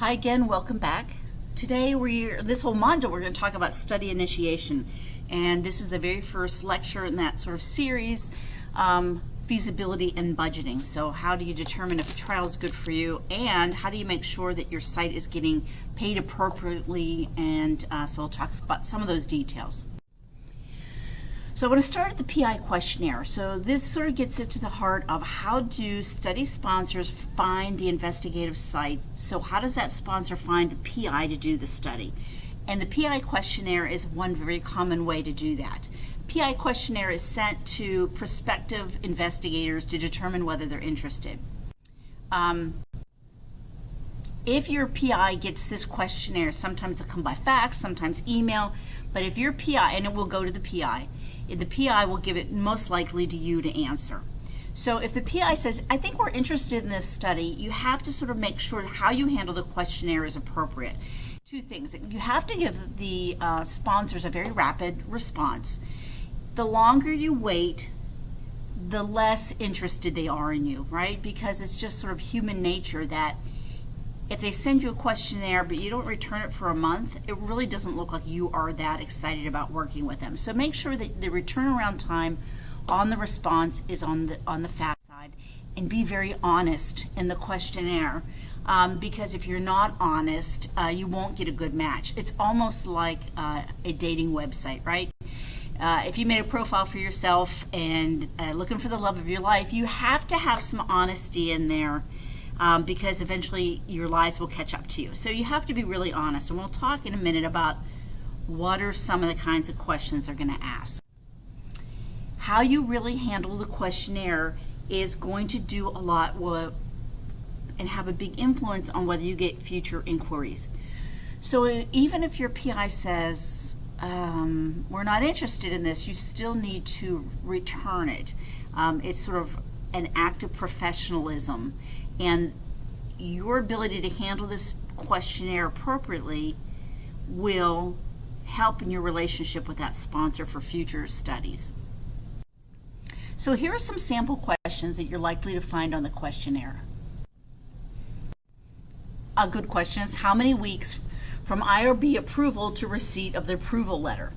Hi again, welcome back. Today, this whole module, we're going to talk about study initiation. And this is the very first lecture in that sort of series, feasibility and budgeting. So how do you determine if a trial is good for you, and how do you make sure that your site is getting paid appropriately? And so we'll talk about some of those details. So I want to start at the PI questionnaire. So this sort of gets into the heart of how do study sponsors find the investigative site. So how does that sponsor find the PI to do the study? And the PI questionnaire is one very common way to do that. PI questionnaire is sent to prospective investigators to determine whether they're interested. If your PI gets this questionnaire, sometimes it'll come by fax, sometimes email, but if your PI, and it will go to the PI will give it most likely to you to answer. So if the PI says, I think we're interested in this study, you have to sort of make sure how you handle the questionnaire is appropriate. Two things. You have to give the sponsors a very rapid response. The longer you wait, the less interested they are in you, right? Because it's just sort of human nature that if they send you a questionnaire but you don't return it for a month, it really doesn't look like you are that excited about working with them. So make sure that the turnaround time on the response is on the fast side, and be very honest in the questionnaire. Because if you're not honest, you won't get a good match. It's almost like a dating website, right? If you made a profile for yourself and looking for the love of your life, you have to have some honesty in there. Because eventually your lies will catch up to you. So you have to be really honest, and we'll talk in a minute about what are some of the kinds of questions they're going to ask. How you really handle the questionnaire is going to do a lot and have a big influence on whether you get future inquiries. So even if your PI says, we're not interested in this, you still need to return it. It's sort of an act of professionalism. And your ability to handle this questionnaire appropriately will help in your relationship with that sponsor for future studies. So here are some sample questions that you're likely to find on the questionnaire. A good question is, how many weeks from IRB approval to receipt of the approval letter?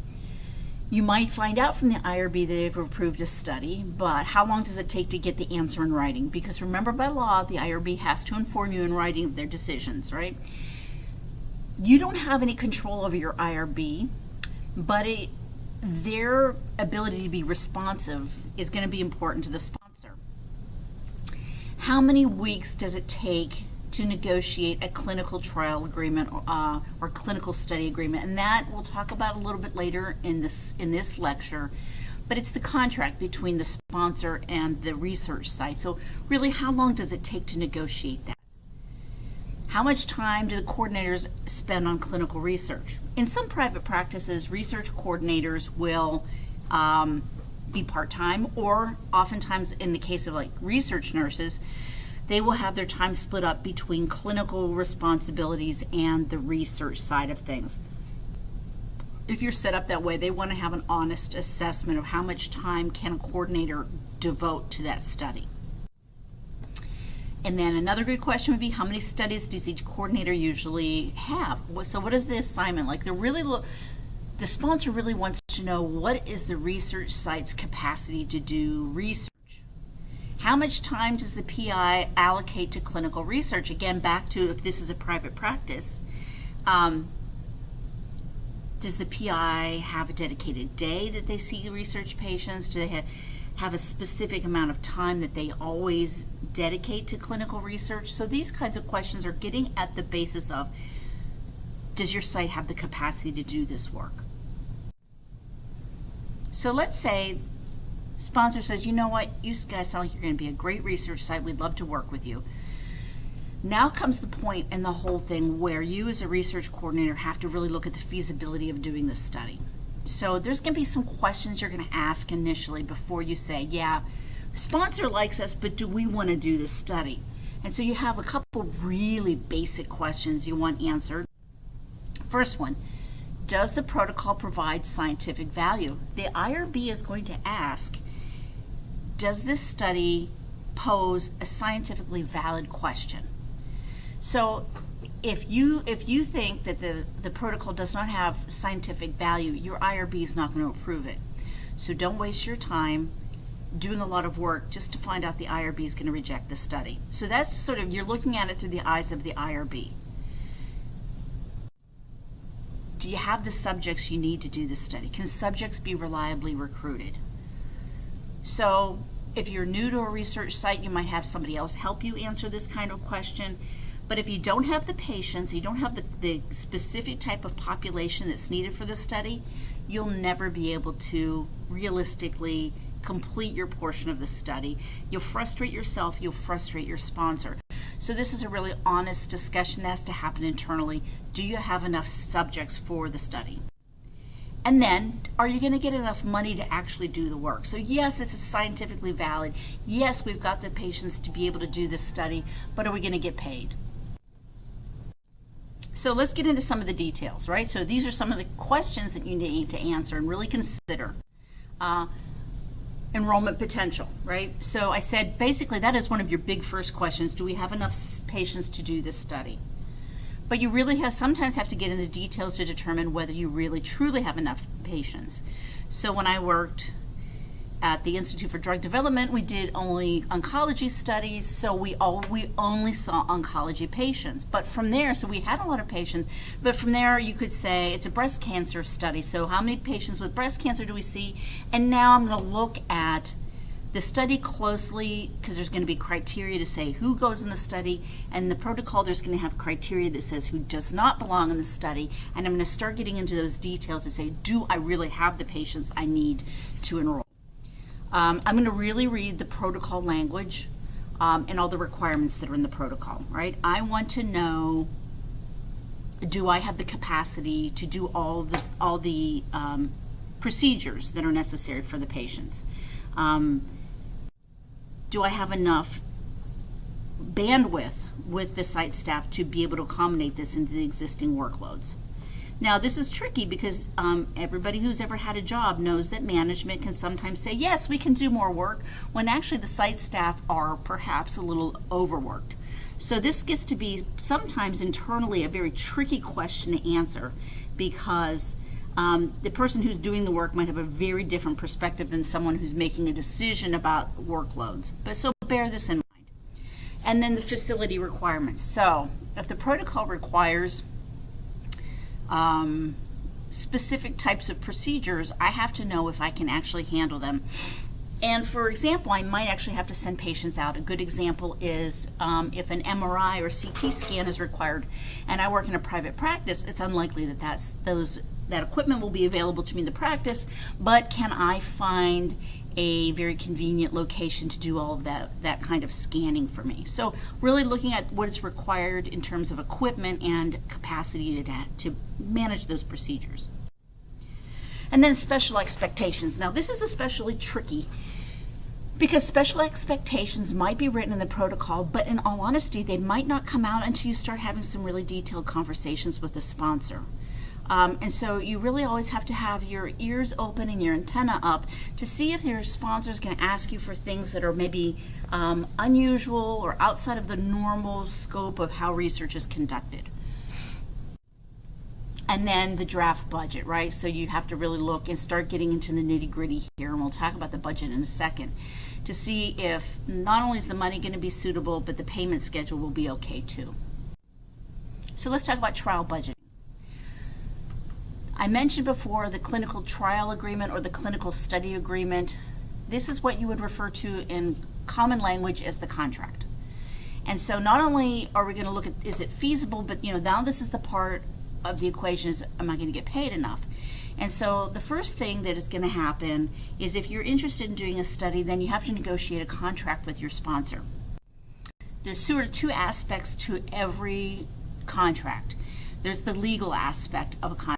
You might find out from the IRB that they've approved a study, but how long does it take to get the answer in writing? Because remember, by law, the IRB has to inform you in writing of their decisions, right? You don't have any control over your IRB, but their ability to be responsive is going to be important to the sponsor. How many weeks does it take to negotiate a clinical trial agreement or clinical study agreement? And that we'll talk about a little bit later in this lecture, but it's the contract between the sponsor and the research site. So really, how long does it take to negotiate that? How much time do the coordinators spend on clinical research? In some private practices, research coordinators will be part-time, or oftentimes in the case of like research nurses, they will have their time split up between clinical responsibilities and the research side of things. If you're set up that way, they want to have an honest assessment of how much time can a coordinator devote to that study. And then another good question would be, how many studies does each coordinator usually have? So what is the assignment like? The sponsor really wants to know, what is the research site's capacity to do research? How much time does the PI allocate to clinical research? Again, back to if this is a private practice, does the PI have a dedicated day that they see research patients? Do they have a specific amount of time that they always dedicate to clinical research? So these kinds of questions are getting at the basis of, does your site have the capacity to do this work? So let's say sponsor says, you know what, you guys sound like you're going to be a great research site. We'd love to work with you. Now comes the point in the whole thing where you as a research coordinator have to really look at the feasibility of doing this study. So there's going to be some questions you're going to ask initially before you say, yeah, sponsor likes us, but do we want to do this study? And so you have a couple really basic questions you want answered. First one, does the protocol provide scientific value? The IRB is going to ask, does this study pose a scientifically valid question? So if you think that the protocol does not have scientific value, your IRB is not going to approve it. So don't waste your time doing a lot of work just to find out the IRB is going to reject the study. So that's sort of, you're looking at it through the eyes of the IRB. Do you have the subjects you need to do the study? Can subjects be reliably recruited? So if you're new to a research site, you might have somebody else help you answer this kind of question. But if you don't have the patients, you don't have the specific type of population that's needed for the study, you'll never be able to realistically complete your portion of the study. You'll frustrate yourself, you'll frustrate your sponsor. So this is a really honest discussion that has to happen internally. Do you have enough subjects for the study? And then, are you going to get enough money to actually do the work? So yes, it's scientifically valid. Yes, we've got the patients to be able to do this study, but are we going to get paid? So let's get into some of the details, right? So these are some of the questions that you need to answer and really consider. Enrollment potential, right? So I said basically that is one of your big first questions. Do we have enough patients to do this study? But you really sometimes have to get into the details to determine whether you really truly have enough patients. So when I worked at the Institute for Drug Development, we did only oncology studies, so we only saw oncology patients. But from there, so we had a lot of patients, but from there you could say it's a breast cancer study, so how many patients with breast cancer do we see? And now I'm going to look at the study closely, because there's going to be criteria to say who goes in the study, and the protocol there's going to have criteria that says who does not belong in the study, and I'm going to start getting into those details to say, do I really have the patients I need to enroll? I'm going to really read the protocol language and all the requirements that are in the protocol, right? I want to know, do I have the capacity to do all the procedures that are necessary for the patients? Do I have enough bandwidth with the site staff to be able to accommodate this into the existing workloads? Now, this is tricky because everybody who's ever had a job knows that management can sometimes say, yes, we can do more work, when actually the site staff are perhaps a little overworked. So this gets to be sometimes internally a very tricky question to answer, because the person who's doing the work might have a very different perspective than someone who's making a decision about workloads. But so bear this in mind. And then the facility requirements. So if the protocol requires specific types of procedures, I have to know if I can actually handle them. And for example, I might actually have to send patients out. A good example is if an MRI or CT scan is required, and I work in a private practice, it's unlikely that that equipment will be available to me in the practice, but can I find a very convenient location to do all of that kind of scanning for me? So really looking at what is required in terms of equipment and capacity to manage those procedures. And then special expectations. Now this is especially tricky because special expectations might be written in the protocol, but in all honesty, they might not come out until you start having some really detailed conversations with the sponsor. And so you really always have to have your ears open and your antenna up to see if your sponsor is going to ask you for things that are maybe unusual or outside of the normal scope of how research is conducted. And then the draft budget, right? So you have to really look and start getting into the nitty-gritty here, and we'll talk about the budget in a second, to see if not only is the money going to be suitable, but the payment schedule will be okay too. So let's talk about trial budgeting. I mentioned before the clinical trial agreement or the clinical study agreement. This is what you would refer to in common language as the contract. And so not only are we going to look at, is it feasible, but now this is the part of the equation is, am I going to get paid enough? And so the first thing that is going to happen is if you're interested in doing a study, then you have to negotiate a contract with your sponsor. There's sort of two aspects to every contract. There's the legal aspect of a contract.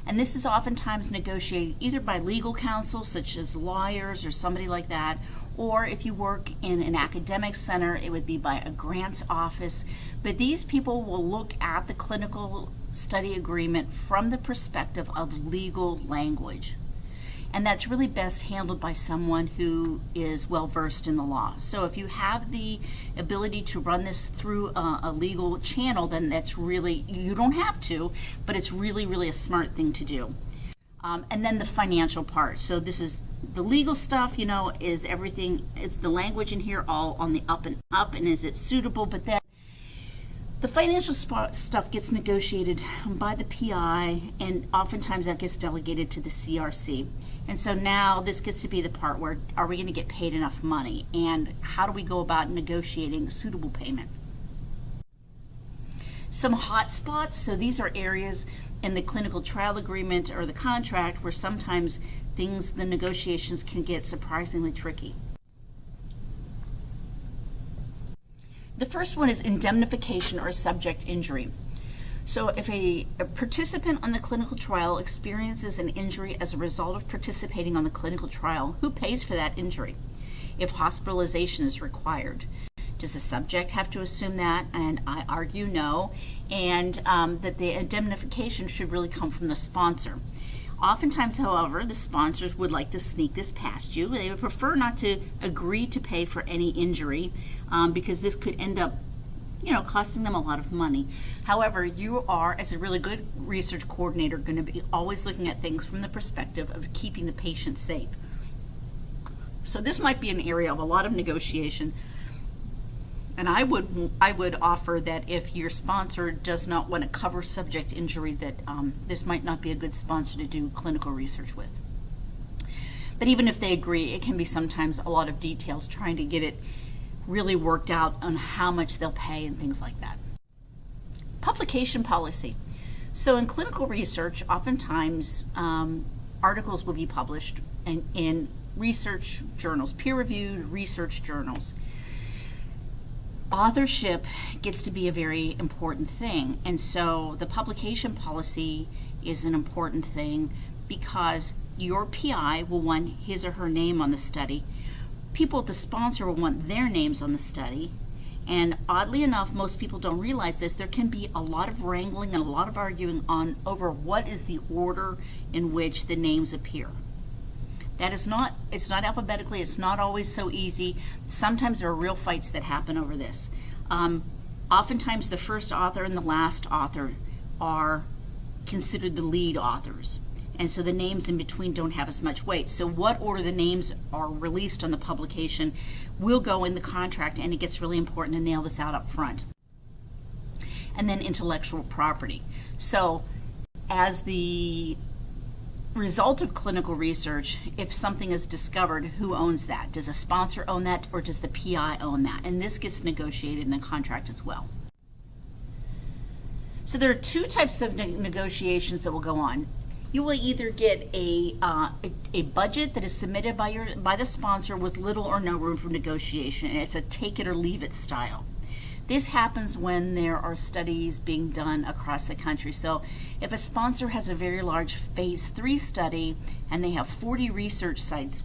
And this is oftentimes negotiated either by legal counsel, such as lawyers or somebody like that, or if you work in an academic center, it would be by a grants office. But these people will look at the clinical study agreement from the perspective of legal language. And that's really best handled by someone who is well versed in the law. So if you have the ability to run this through a legal channel, then that's really, you don't have to, but it's really, really a smart thing to do. And then the financial part. So this is the legal stuff, you know, is everything, is the language in here all on the up and up, and is it suitable? But then the financial stuff gets negotiated by the PI, and oftentimes that gets delegated to the CRC. And so now this gets to be the part where, are we going to get paid enough money? And how do we go about negotiating a suitable payment? Some hot spots. So these are areas in the clinical trial agreement or the contract where sometimes the negotiations can get surprisingly tricky. The first one is indemnification or subject injury. So if a participant on the clinical trial experiences an injury as a result of participating on the clinical trial, who pays for that injury? If hospitalization is required, does the subject have to assume that? And I argue no, and that the indemnification should really come from the sponsor. Oftentimes, however, the sponsors would like to sneak this past you. They would prefer not to agree to pay for any injury because this could end up, you know, costing them a lot of money. However, you are, as a really good research coordinator, going to be always looking at things from the perspective of keeping the patient safe. So this might be an area of a lot of negotiation. And I would offer that if your sponsor does not want to cover subject injury, that this might not be a good sponsor to do clinical research with. But even if they agree, it can be sometimes a lot of details trying to get it really worked out on how much they'll pay and things like that. Publication policy. So in clinical research, oftentimes articles will be published in research journals, peer-reviewed research journals. Authorship gets to be a very important thing, and so the publication policy is an important thing because your PI will want his or her name on the study. People at the sponsor will want their names on the study, and oddly enough, most people don't realize this, there can be a lot of wrangling and a lot of arguing over what is the order in which the names appear. That is not, it's not alphabetically, it's not always so easy. Sometimes there are real fights that happen over this. Oftentimes the first author and the last author are considered the lead authors. And so the names in between don't have as much weight. So what order the names are released on the publication will go in the contract, and it gets really important to nail this out up front. And then intellectual property. So as the result of clinical research, if something is discovered, who owns that? Does a sponsor own that, or does the PI own that? And this gets negotiated in the contract as well. So there are two types of negotiations that will go on. You will either get a budget that is submitted by the sponsor with little or no room for negotiation, and it's a take it or leave it style. This happens when there are studies being done across the country. So if a sponsor has a very large phase 3 study and they have 40 research sites,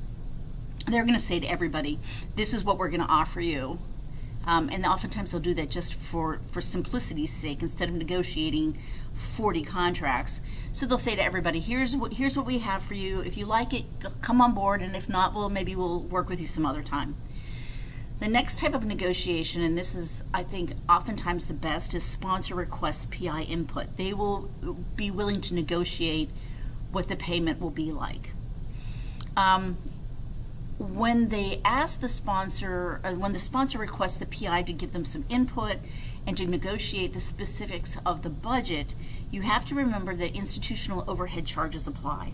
they're going to say to everybody, this is what we're going to offer you. And oftentimes they'll do that just for simplicity's sake instead of negotiating 40 contracts. So they'll say to everybody, here's what we have for you. If you like it, come on board, and if not, well, maybe we'll work with you some other time. The next type of negotiation, and this is, I think, oftentimes the best, is sponsor requests PI input. They will be willing to negotiate what the payment will be like. When they ask the sponsor, when the sponsor requests the PI to give them some input and to negotiate the specifics of the budget, you have to remember that institutional overhead charges apply.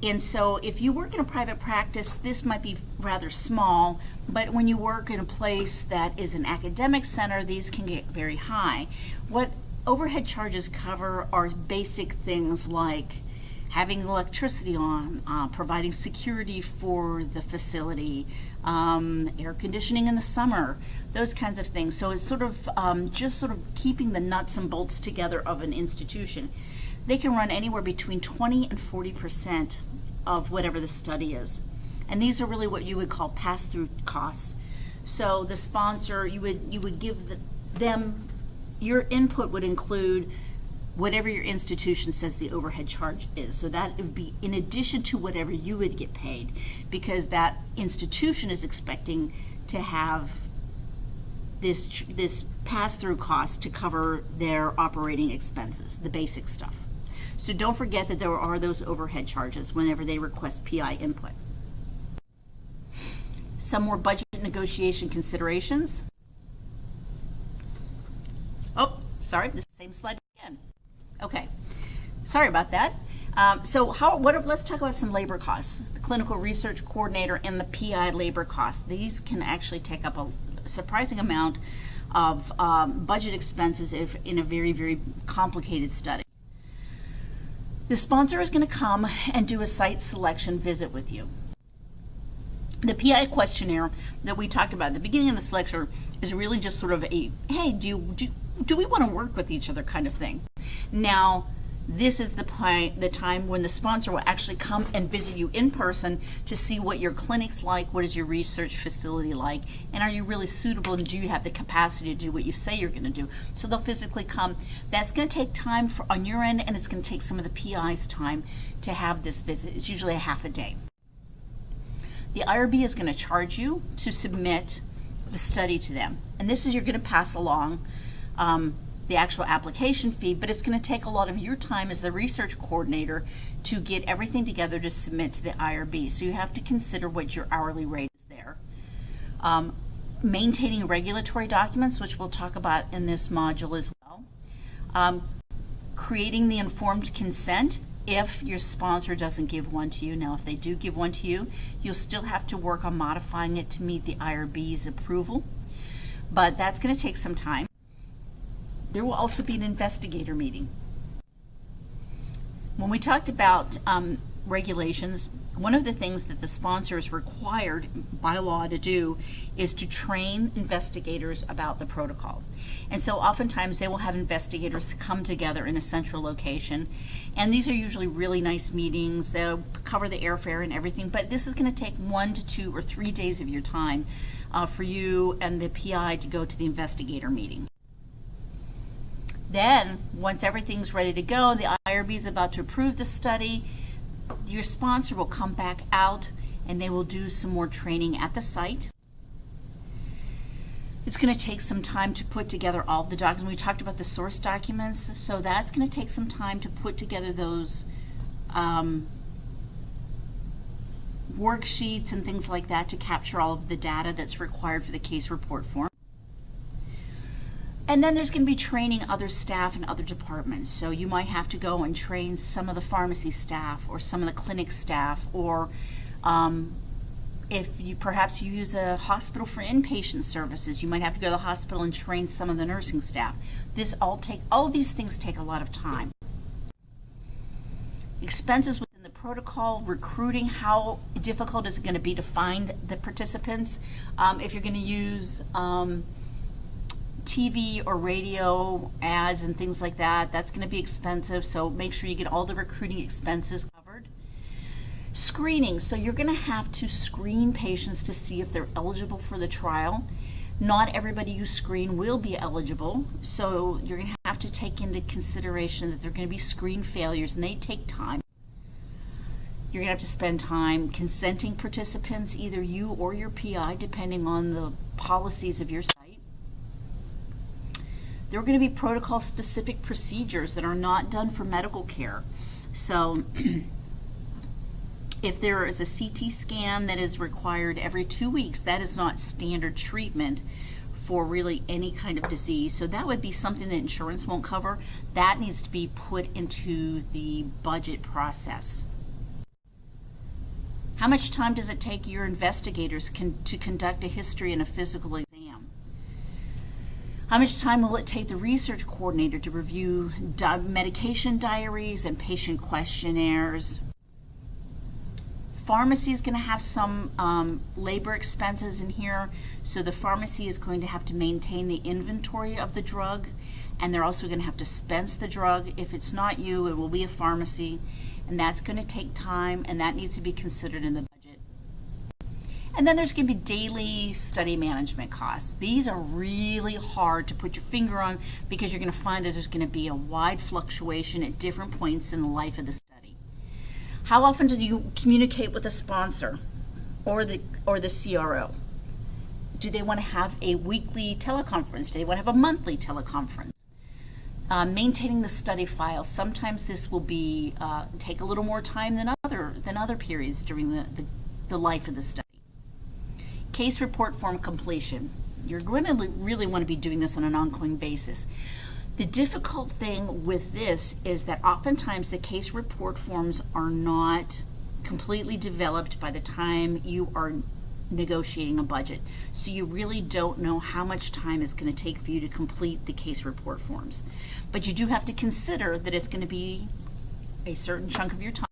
And so if you work in a private practice, this might be rather small, but when you work in a place that is an academic center, these can get very high. What overhead charges cover are basic things like having electricity on, providing security for the facility, air conditioning in the summer, those kinds of things. So it's sort of just sort of keeping the nuts and bolts together of an institution. They can run anywhere between 20 and 40% of whatever the study is. And these are really what you would call pass-through costs. So the sponsor, you would give them, your input would include whatever your institution says the overhead charge is. So that would be in addition to whatever you would get paid, because that institution is expecting to have this pass-through cost to cover their operating expenses, the basic stuff. So don't forget that there are those overhead charges whenever they request PI input. Some more budget negotiation considerations. Oh, sorry, the same slide again. Okay, sorry about that. Let's talk about some labor costs. The clinical research coordinator and the PI labor costs. These can actually take up a surprising amount of budget expenses if in a very, very complicated study. The sponsor is going to come and do a site selection visit with you. The PI questionnaire that we talked about at the beginning of this lecture is really just sort of a, hey, do we want to work with each other kind of thing. Now, this is the time when the sponsor will actually come and visit you in person to see what your clinic's like, what is your research facility like, and are you really suitable, and do you have the capacity to do what you say you're going to do. So they'll physically come. That's going to take time on your end, and it's going to take some of the PI's time to have this visit. It's usually a half a day. The IRB is going to charge you to submit the study to them, and this is you're going to pass along the actual application fee, but it's going to take a lot of your time as the research coordinator to get everything together to submit to the IRB. So you have to consider what your hourly rate is there. Maintaining regulatory documents, which we'll talk about in this module as well. Creating the informed consent if your sponsor doesn't give one to you. Now, if they do give one to you, you'll still have to work on modifying it to meet the IRB's approval, but that's going to take some time. There will also be an investigator meeting. When we talked about regulations, one of the things that the sponsor is required by law to do is to train investigators about the protocol. And so oftentimes they will have investigators come together in a central location, and these are usually really nice meetings. They'll cover the airfare and everything, but this is going to take 1 to 2 or 3 days of your time for you and the PI to go to the investigator meeting. Then, once everything's ready to go, the IRB is about to approve the study, your sponsor will come back out and they will do some more training at the site. It's going to take some time to put together all the documents. We talked about the source documents, so that's going to take some time to put together those worksheets and things like that to capture all of the data that's required for the case report form. And then there's going to be training other staff in other departments. So you might have to go and train some of the pharmacy staff or some of the clinic staff, or if you perhaps you use a hospital for inpatient services, you might have to go to the hospital and train some of the nursing staff. All of these things take a lot of time. Expenses within the protocol, recruiting, how difficult is it going to be to find the participants? If you're going to use TV or radio ads and things like that, that's going to be expensive, so make sure you get all the recruiting expenses covered. Screening, so you're going to have to screen patients to see if they're eligible for the trial. Not everybody you screen will be eligible, so you're going to have to take into consideration that there are going to be screen failures, and they take time. You're going to have to spend time consenting participants, either you or your PI, depending on the policies of your site. There are going to be protocol-specific procedures that are not done for medical care. So if there is a CT scan that is required every 2 weeks, that is not standard treatment for really any kind of disease. So that would be something that insurance won't cover. That needs to be put into the budget process. How much time does it take your investigators to conduct a history and a physical exam? How much time will it take the research coordinator to review medication diaries and patient questionnaires? Pharmacy is going to have some labor expenses in here, so the pharmacy is going to have to maintain the inventory of the drug, and they're also going to have to dispense the drug. If it's not you, it will be a pharmacy, and that's going to take time, and that needs to be considered in the budget. And then there's going to be daily study management costs. These are really hard to put your finger on because you're going to find that there's going to be a wide fluctuation at different points in the life of the study. How often do you communicate with a sponsor or the CRO? Do they want to have a weekly teleconference? Do they want to have a monthly teleconference? Maintaining the study file. Sometimes this will be take a little more time than other periods during the life of the study. Case report form completion. You're going to really want to be doing this on an ongoing basis. The difficult thing with this is that oftentimes the case report forms are not completely developed by the time you are negotiating a budget. So you really don't know how much time it's going to take for you to complete the case report forms. But you do have to consider that it's going to be a certain chunk of your time.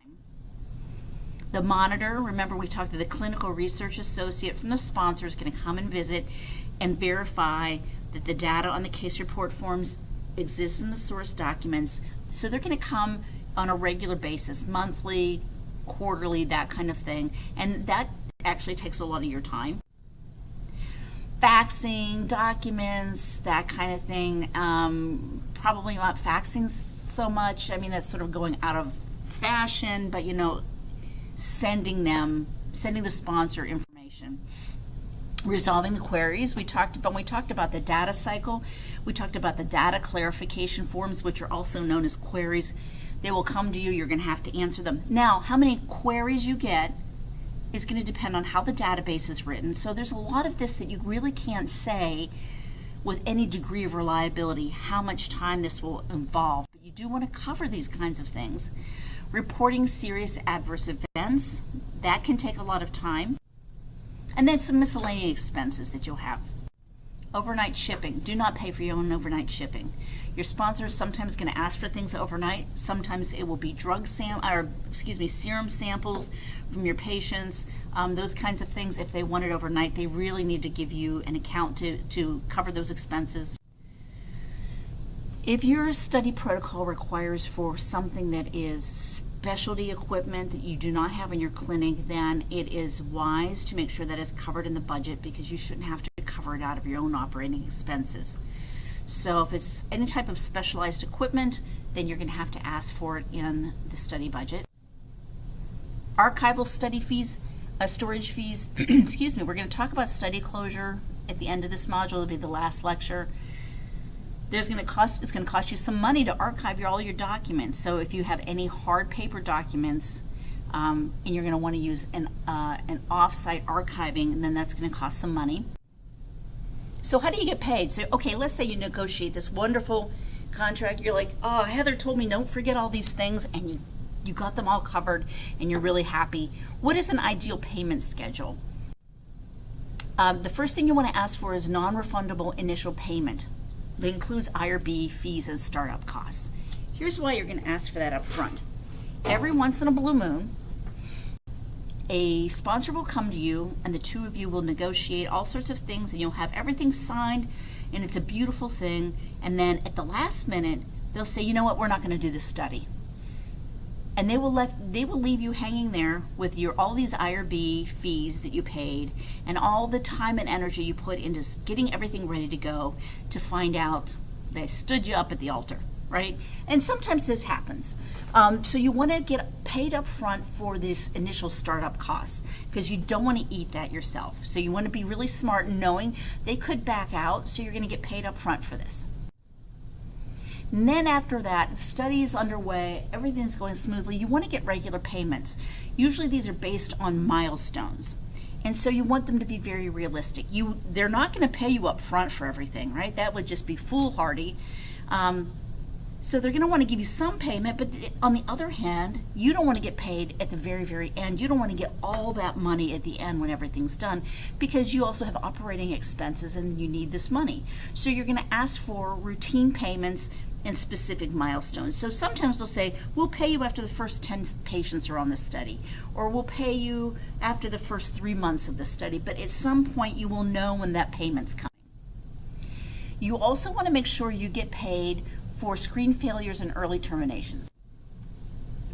The monitor, remember we talked to the clinical research associate from the sponsor is going to come and visit and verify that the data on the case report forms exists in the source documents. So they're going to come on a regular basis, monthly, quarterly, that kind of thing. And that actually takes a lot of your time. Faxing, documents, that kind of thing. Probably not faxing so much. I mean, that's sort of going out of fashion, but sending the sponsor information. Resolving the queries. We talked about the data cycle. We talked about the data clarification forms, which are also known as queries. They will come to you. You're going to have to answer them. Now, how many queries you get is going to depend on how the database is written. So there's a lot of this that you really can't say with any degree of reliability how much time this will involve. But you do want to cover these kinds of things. Reporting serious adverse events, that can take a lot of time. And then some miscellaneous expenses that you'll have. Overnight shipping. Do not pay for your own overnight shipping. Your sponsor is sometimes going to ask for things overnight. Sometimes it will be serum samples from your patients, those kinds of things. If they want it overnight, they really need to give you an account to cover those expenses. If your study protocol requires for something that is specialty equipment that you do not have in your clinic, then it is wise to make sure that it's covered in the budget because you shouldn't have to cover it out of your own operating expenses. So if it's any type of specialized equipment, then you're going to have to ask for it in the study budget. Archival study fees, storage fees, excuse me, we're going to talk about study closure at the end of this module. It'll be the last lecture. It's going to cost you some money to archive all your documents. So if you have any hard paper documents and you're going to want to use an off-site archiving, then that's going to cost some money. So how do you get paid? So, okay, let's say you negotiate this wonderful contract. You're like, oh, Heather told me don't forget all these things, and you got them all covered, and you're really happy. What is an ideal payment schedule? The first thing you want to ask for is non-refundable initial payment. That includes IRB fees and startup costs. Here's why you're going to ask for that up front. Every once in a blue moon, a sponsor will come to you and the two of you will negotiate all sorts of things and you'll have everything signed and it's a beautiful thing, and then at the last minute they'll say, you know what, we're not going to do this study. And they will leave you hanging there with all these IRB fees that you paid and all the time and energy you put into getting everything ready to go to find out they stood you up at the altar, right? And sometimes this happens. So you want to get paid up front for this initial startup costs because you don't want to eat that yourself. So you want to be really smart knowing they could back out, so you're going to get paid up front for this. And then after that, the study is underway, everything's going smoothly, you want to get regular payments. Usually these are based on milestones. And so you want them to be very realistic. They're not going to pay you up front for everything, right? That would just be foolhardy. So they're going to want to give you some payment, but on the other hand, you don't want to get paid at the very, very end. You don't want to get all that money at the end when everything's done because you also have operating expenses and you need this money. So you're going to ask for routine payments and specific milestones. So sometimes they'll say, we'll pay you after the first 10 patients are on the study, or we'll pay you after the first 3 months of the study, but at some point you will know when that payment's coming. You also want to make sure you get paid for screen failures and early terminations.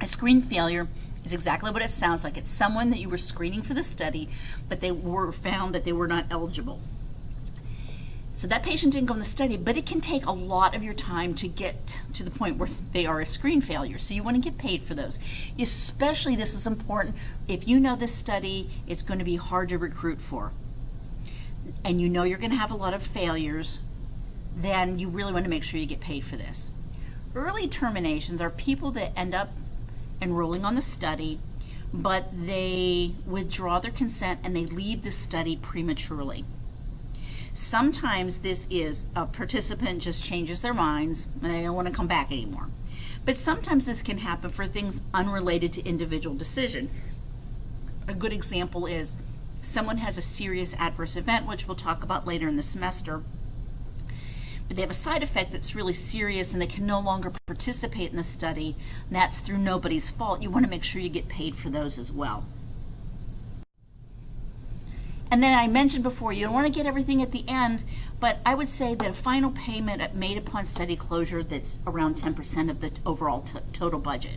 A screen failure It's exactly what it sounds like. It's someone that you were screening for the study, but they were found that they were not eligible. So that patient didn't go in the study, but it can take a lot of your time to get to the point where they are a screen failure. So you want to get paid for those. Especially, this is important, if you know this study, it's going to be hard to recruit for. And you know you're going to have a lot of failures, then you really want to make sure you get paid for this. Early terminations are people that end up enrolling on the study, but they withdraw their consent and they leave the study prematurely. Sometimes this is a participant just changes their minds and they don't want to come back anymore. But sometimes this can happen for things unrelated to individual decision. A good example is someone has a serious adverse event, which we'll talk about later in the semester, but they have a side effect that's really serious and they can no longer participate in the study, and that's through nobody's fault. You want to make sure you get paid for those as well. And then I mentioned before, you don't want to get everything at the end, but I would say that a final payment made upon study closure that's around 10% of the overall total budget.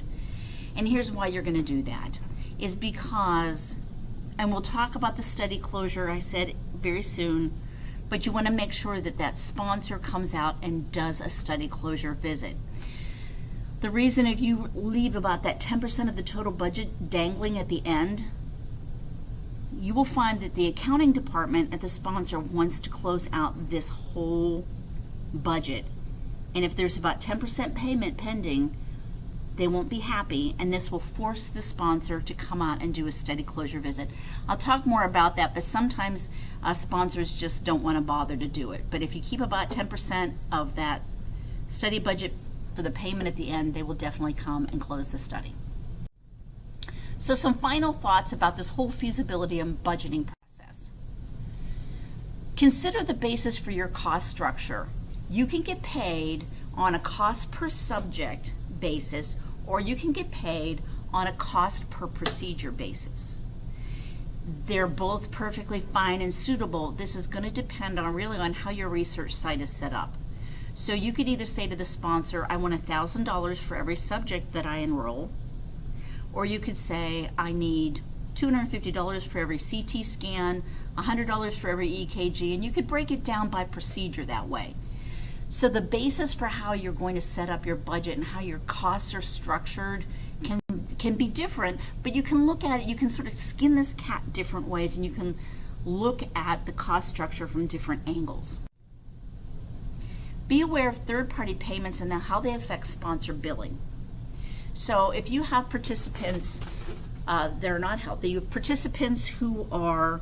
And here's why you're going to do that, is because, and we'll talk about the study closure, I said, very soon, but you want to make sure that that sponsor comes out and does a study closure visit. The reason if you leave about that 10% of the total budget dangling at the end, you will find that the accounting department at the sponsor wants to close out this whole budget. And if there's about 10% payment pending, they won't be happy, and this will force the sponsor to come out and do a study closure visit. I'll talk more about that, but sometimes sponsors just don't want to bother to do it. But if you keep about 10% of that study budget for the payment at the end, they will definitely come and close the study. So some final thoughts about this whole feasibility and budgeting process. Consider the basis for your cost structure. You can get paid on a cost per subject basis, or you can get paid on a cost per procedure basis. They're both perfectly fine and suitable. This is going to depend on really on how your research site is set up. So you could either say to the sponsor, I want $1,000 for every subject that I enroll, or you could say, I need $250 for every CT scan, $100 for every EKG, and you could break it down by procedure that way. So the basis for how you're going to set up your budget and how your costs are structured can be different, but you can look at it, you can sort of skin this cat different ways, and you can look at the cost structure from different angles. Be aware of third-party payments and how they affect sponsor billing. So if you have participants that are not healthy, you have participants who are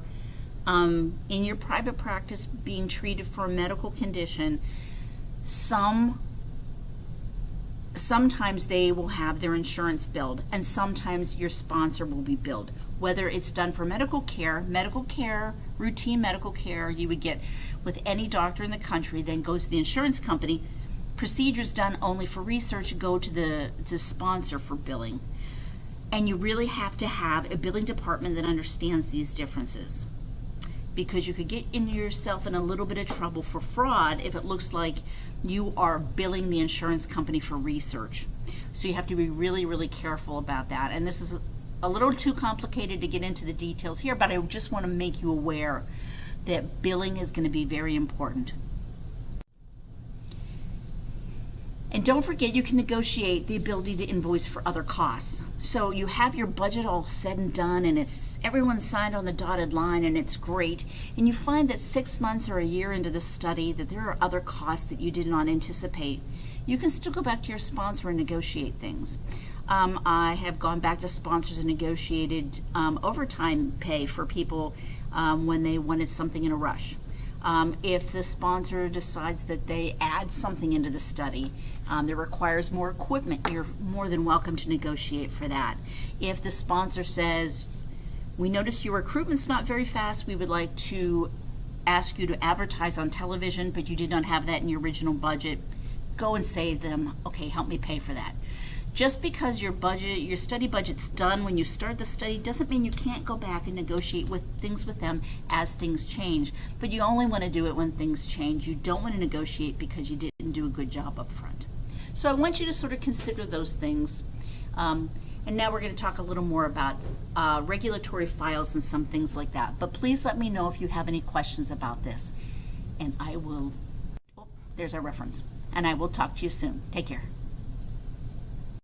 in your private practice being treated for a medical condition, sometimes they will have their insurance billed, and sometimes your sponsor will be billed. Whether it's done for medical care, routine medical care you would get with any doctor in the country, then goes to the insurance company. Procedures done only for research go to the sponsor for billing. And you really have to have a billing department that understands these differences, because you could get yourself in a little bit of trouble for fraud if it looks like you are billing the insurance company for research. So you have to be really, really careful about that. And this is a little too complicated to get into the details here, but I just want to make you aware that billing is going to be very important. And don't forget, you can negotiate the ability to invoice for other costs. So you have your budget all said and done, and everyone's signed on the dotted line, and it's great. And you find that 6 months or a year into the study that there are other costs that you did not anticipate. You can still go back to your sponsor and negotiate things. I have gone back to sponsors and negotiated overtime pay for people when they wanted something in a rush. If the sponsor decides that they add something into the study that requires more equipment, you're more than welcome to negotiate for that. If the sponsor says, we noticed your recruitment's not very fast, we would like to ask you to advertise on television, but you did not have that in your original budget, go and say to them, okay, help me pay for that. Just because your study budget's done when you start the study doesn't mean you can't go back and negotiate things with them as things change. But you only want to do it when things change. You don't want to negotiate because you didn't do a good job up front. So I want you to sort of consider those things. And now we're going to talk a little more about regulatory files and some things like that. But please let me know if you have any questions about this. And I will, oh, there's our reference. And I will talk to you soon. Take care.